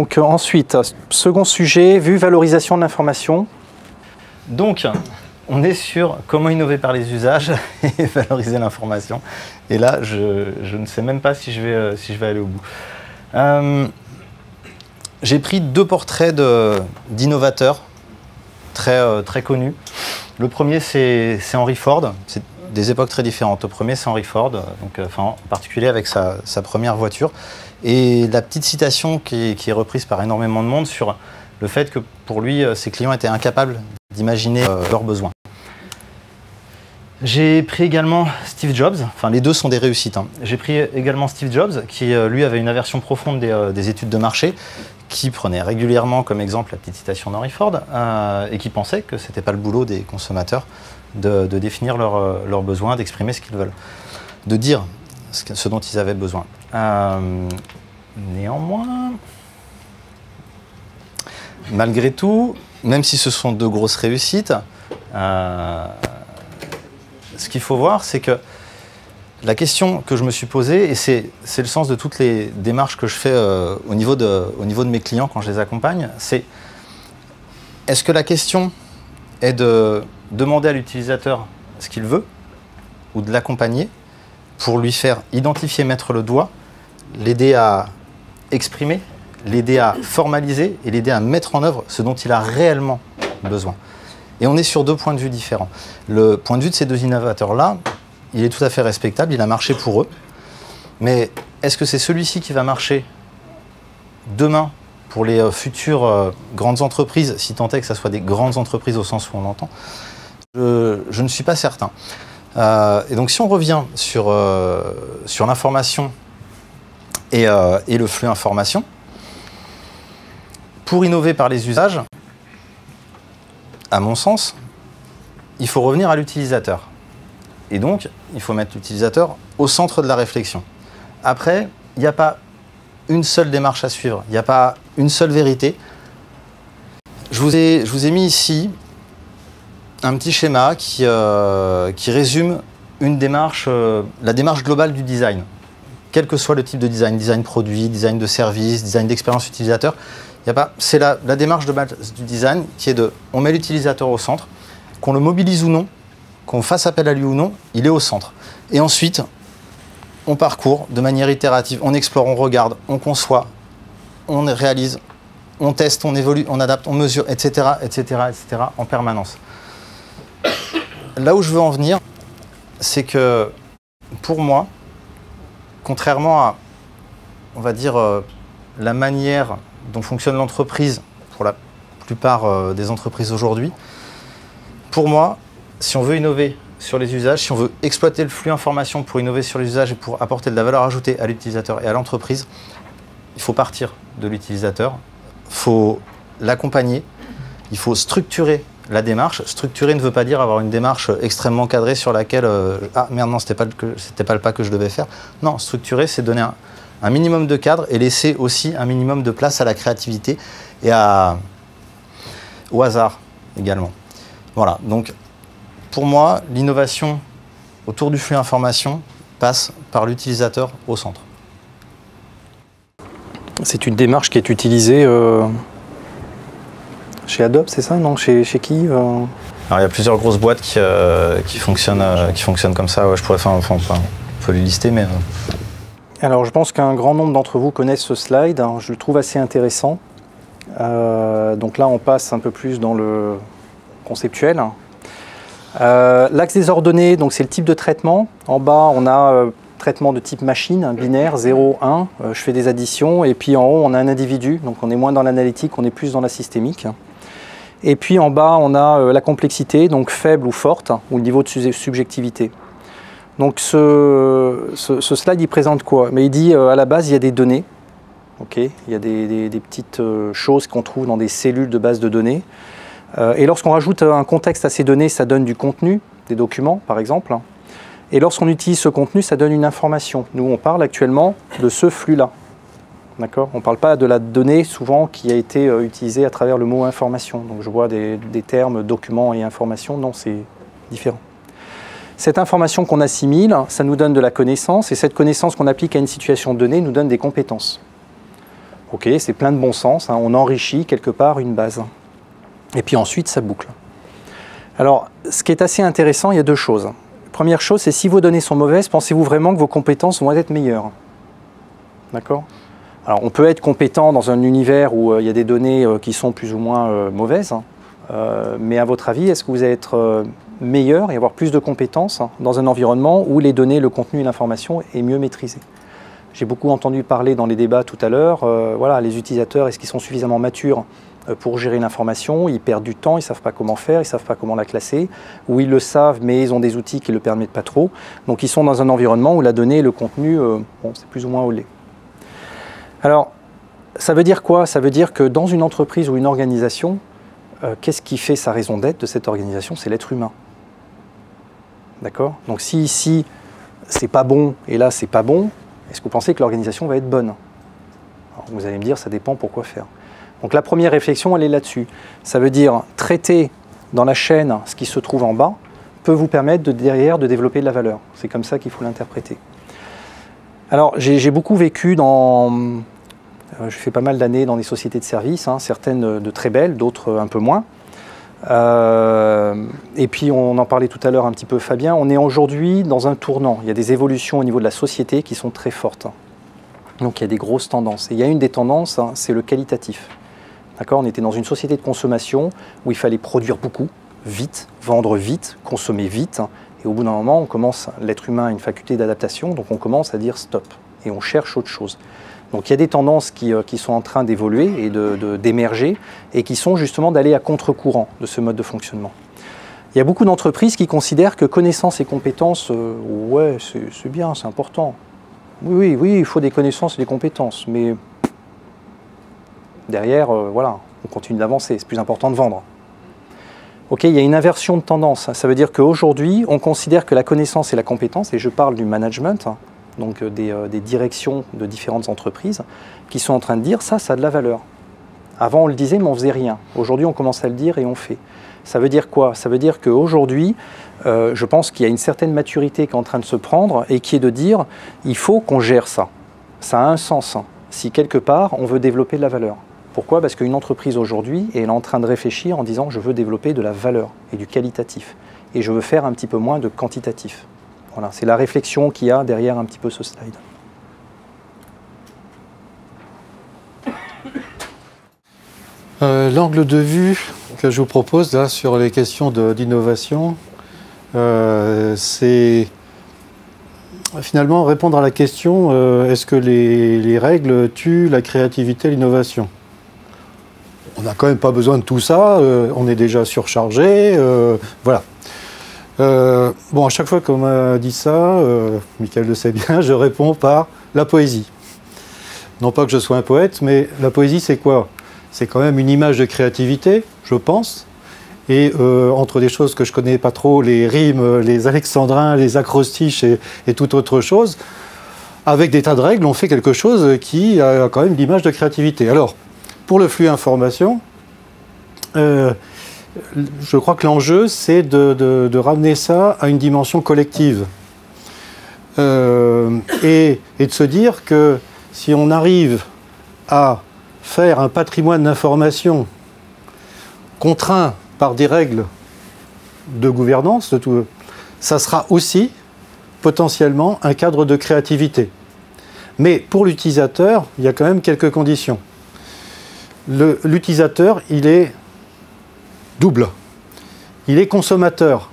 Donc ensuite, second sujet, vue valorisation de l'information. Donc, on est sur comment innover par les usages et valoriser l'information. Et là, je ne sais même pas si je vais aller au bout. J'ai pris deux portraits d'innovateurs très connus. Le premier, c'est Henry Ford. C'est des époques très différentes. Le premier, c'est Henry Ford, donc, en particulier avec sa première voiture. Et la petite citation qui est reprise par énormément de monde sur le fait que pour lui, ses clients étaient incapables d'imaginer leurs besoins. J'ai pris également Steve Jobs, enfin les deux sont des réussites. Hein. J'ai pris également Steve Jobs, qui lui avait une aversion profonde des études de marché, qui prenait régulièrement comme exemple la petite citation d'Henry Ford, et qui pensait que ce n'était pas le boulot des consommateurs de définir leurs besoins, d'exprimer ce qu'ils veulent, de dire ce dont ils avaient besoin. Néanmoins, malgré tout, même si ce sont deux grosses réussites, ce qu'il faut voir, c'est que la question que je me suis posée, et c'est le sens de toutes les démarches que je fais au niveau de mes clients quand je les accompagne, c'est est-ce que la question est de demander à l'utilisateur ce qu'il veut ou de l'accompagner pour lui faire identifier, mettre le doigt, l'aider à exprimer, l'aider à formaliser et l'aider à mettre en œuvre ce dont il a réellement besoin. Et on est sur deux points de vue différents. Le point de vue de ces deux innovateurs-là, il est tout à fait respectable, il a marché pour eux. Mais est-ce que c'est celui-ci qui va marcher demain pour les futures grandes entreprises, si tant est que ce soit des grandes entreprises au sens où on l'entend? Je ne suis pas certain. Et donc si on revient sur l'information et le flux information, pour innover par les usages, à mon sens, il faut revenir à l'utilisateur. Et donc, il faut mettre l'utilisateur au centre de la réflexion. Après, il n'y a pas une seule démarche à suivre, il n'y a pas une seule vérité. Je vous ai mis ici un petit schéma qui résume une démarche, la démarche globale du design. Quel que soit le type de design, design produit, design de service, design d'expérience utilisateur, c'est la démarche de base du design qui est on met l'utilisateur au centre, qu'on le mobilise ou non, qu'on fasse appel à lui ou non, il est au centre. Et ensuite, on parcourt de manière itérative, on explore, on regarde, on conçoit, on réalise, on teste, on évolue, on adapte, on mesure, etc., en permanence. Là où je veux en venir, c'est que pour moi, contrairement à, on va dire, la manière dont fonctionne l'entreprise pour la plupart des entreprises aujourd'hui, pour moi, si on veut innover sur les usages, si on veut exploiter le flux information pour innover sur les usages et pour apporter de la valeur ajoutée à l'utilisateur et à l'entreprise, il faut partir de l'utilisateur, il faut l'accompagner, il faut structurer la démarche. Structurer ne veut pas dire avoir une démarche extrêmement cadrée sur laquelle ah merde non, c'était pas le pas que je devais faire. Non, structurer, c'est donner un minimum de cadre et laisser aussi un minimum de place à la créativité et au hasard également. Voilà, donc pour moi, l'innovation autour du flux information passe par l'utilisateur au centre. C'est une démarche qui est utilisée chez Adobe, c'est ça? Non, chez qui Alors, il y a plusieurs grosses boîtes qui fonctionnent comme ça. Ouais, je pourrais faire, enfin, on peut les lister, mais... Alors, je pense qu'un grand nombre d'entre vous connaissent ce slide. Hein, je le trouve assez intéressant. Donc là, on passe un peu plus dans le conceptuel. L'axe des ordonnées, donc c'est le type de traitement. En bas, on a traitement de type machine, binaire, 0, 1. Je fais des additions. Et puis en haut, on a un individu. Donc on est moins dans l'analytique, on est plus dans la systémique. Et puis en bas, on a la complexité, donc faible ou forte, ou le niveau de subjectivité. Donc ce slide, il présente quoi? Mais il dit à la base, il y a des données. Okay, il y a des petites choses qu'on trouve dans des cellules de base de données. Et lorsqu'on rajoute un contexte à ces données, ça donne du contenu, des documents par exemple. Et lorsqu'on utilise ce contenu, ça donne une information. Nous, on parle actuellement de ce flux-là. D'accord? On ne parle pas de la donnée souvent qui a été utilisée à travers le mot information. Donc je vois des termes document et information. Non, c'est différent. Cette information qu'on assimile, ça nous donne de la connaissance. Et cette connaissance qu'on applique à une situation donnée nous donne des compétences. Ok, c'est plein de bon sens, hein, on enrichit quelque part une base. Et puis ensuite, ça boucle. Alors, ce qui est assez intéressant, il y a deux choses. Première chose, c'est si vos données sont mauvaises, pensez-vous vraiment que vos compétences vont être meilleures? D'accord? Alors, on peut être compétent dans un univers où il y a des données qui sont plus ou moins mauvaises, hein, mais à votre avis, est-ce que vous allez être meilleur et avoir plus de compétences dans un environnement où les données, le contenu et l'information est mieux maîtrisé? J'ai beaucoup entendu parler dans les débats tout à l'heure, voilà, les utilisateurs, est-ce qu'ils sont suffisamment matures pour gérer l'information? Ils perdent du temps, ils ne savent pas comment faire, ils ne savent pas comment la classer, ou ils le savent, mais ils ont des outils qui ne le permettent pas trop. Donc ils sont dans un environnement où la donnée et le contenu, bon, c'est plus ou moins au lait. Alors, ça veut dire quoi? Ça veut dire que dans une entreprise ou une organisation, qu'est-ce qui fait sa raison d'être de cette organisation? C'est l'être humain. D'accord? Donc si ici, c'est pas bon, et là, c'est pas bon, est-ce que vous pensez que l'organisation va être bonne? Alors, vous allez me dire, ça dépend, pourquoi faire. Donc la première réflexion, elle est là-dessus. Ça veut dire traiter dans la chaîne ce qui se trouve en bas peut vous permettre derrière de développer de la valeur. C'est comme ça qu'il faut l'interpréter. Alors j'ai beaucoup vécu dans... je fais pas mal d'années dans des sociétés de services, hein, certaines de très belles, d'autres un peu moins. Et puis on en parlait tout à l'heure un petit peu Fabien, on est aujourd'hui dans un tournant. Il y a des évolutions au niveau de la société qui sont très fortes. Donc il y a des grosses tendances. Et il y a une des tendances, hein, c'est le qualitatif. On était dans une société de consommation où il fallait produire beaucoup, vite, vendre vite, consommer vite. Et au bout d'un moment, on commence, l'être humain a une faculté d'adaptation, donc on commence à dire stop. Et on cherche autre chose. Donc il y a des tendances qui sont en train d'évoluer et d'émerger et qui sont justement d'aller à contre-courant de ce mode de fonctionnement. Il y a beaucoup d'entreprises qui considèrent que connaissances et compétences, ouais, c'est bien, c'est important. Oui, il faut des connaissances et des compétences, mais derrière, voilà, on continue d'avancer, c'est plus important de vendre. Ok, il y a une inversion de tendance, ça veut dire qu'aujourd'hui, on considère que la connaissance et la compétence, et je parle du management, donc des directions de différentes entreprises, qui sont en train de dire ça a de la valeur. Avant, on le disait, mais on ne faisait rien. Aujourd'hui, on commence à le dire et on fait. Ça veut dire quoi? Ça veut dire qu'aujourd'hui, je pense qu'il y a une certaine maturité qui est en train de se prendre et qui est de dire il faut qu'on gère ça. Ça a un sens si quelque part, on veut développer de la valeur. Pourquoi? Parce qu'une entreprise aujourd'hui est en train de réfléchir en disant je veux développer de la valeur et du qualitatif. Et je veux faire un petit peu moins de quantitatif. Voilà, c'est la réflexion qu'il y a derrière un petit peu ce slide. L'angle de vue que je vous propose là, sur les questions d'innovation, c'est finalement répondre à la question est-ce que les règles tuent la créativité et l'innovation? On n'a quand même pas besoin de tout ça, on est déjà surchargé, voilà. Bon, à chaque fois qu'on m'a dit ça, Michael le sait bien, je réponds par la poésie. Non pas que je sois un poète, mais la poésie c'est quoi? C'est quand même une image de créativité, je pense. Et entre des choses que je ne connais pas trop, les rimes, les alexandrins, les acrostiches et toute autre chose, avec des tas de règles, on fait quelque chose qui a quand même l'image de créativité. Alors, pour le flux information, je crois que l'enjeu, c'est de ramener ça à une dimension collective. Et de se dire que si on arrive à faire un patrimoine d'information contraint par des règles de gouvernance, ça sera aussi potentiellement un cadre de créativité. Mais pour l'utilisateur, il y a quand même quelques conditions. L'utilisateur, il est double. Il est consommateur.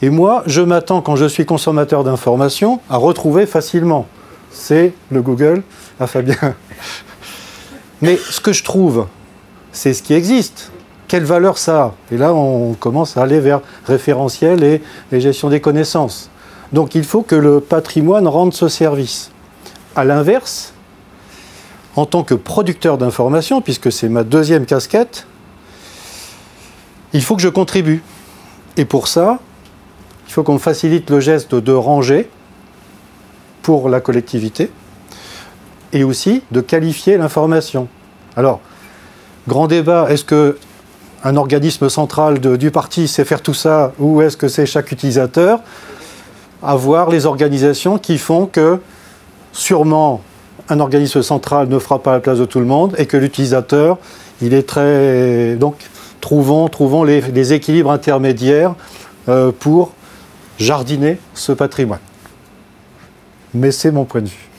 Et moi, je m'attends, quand je suis consommateur d'informations, à retrouver facilement. C'est le Google à Fabien. Mais ce que je trouve, c'est ce qui existe. Quelle valeur ça a? Et là, on commence à aller vers référentiel et gestion des connaissances. Donc, il faut que le patrimoine rende ce service. À l'inverse, en tant que producteur d'informations, puisque c'est ma deuxième casquette, il faut que je contribue. Et pour ça, il faut qu'on facilite le geste de ranger pour la collectivité et aussi de qualifier l'information. Alors, grand débat, est-ce qu'un organisme central du parti sait faire tout ça ou est-ce que c'est chaque utilisateur? À voir les organisations qui font que sûrement un organisme central ne fera pas la place de tout le monde et que l'utilisateur, il est très... Donc, trouvons les équilibres intermédiaires pour jardiner ce patrimoine. Mais c'est mon point de vue.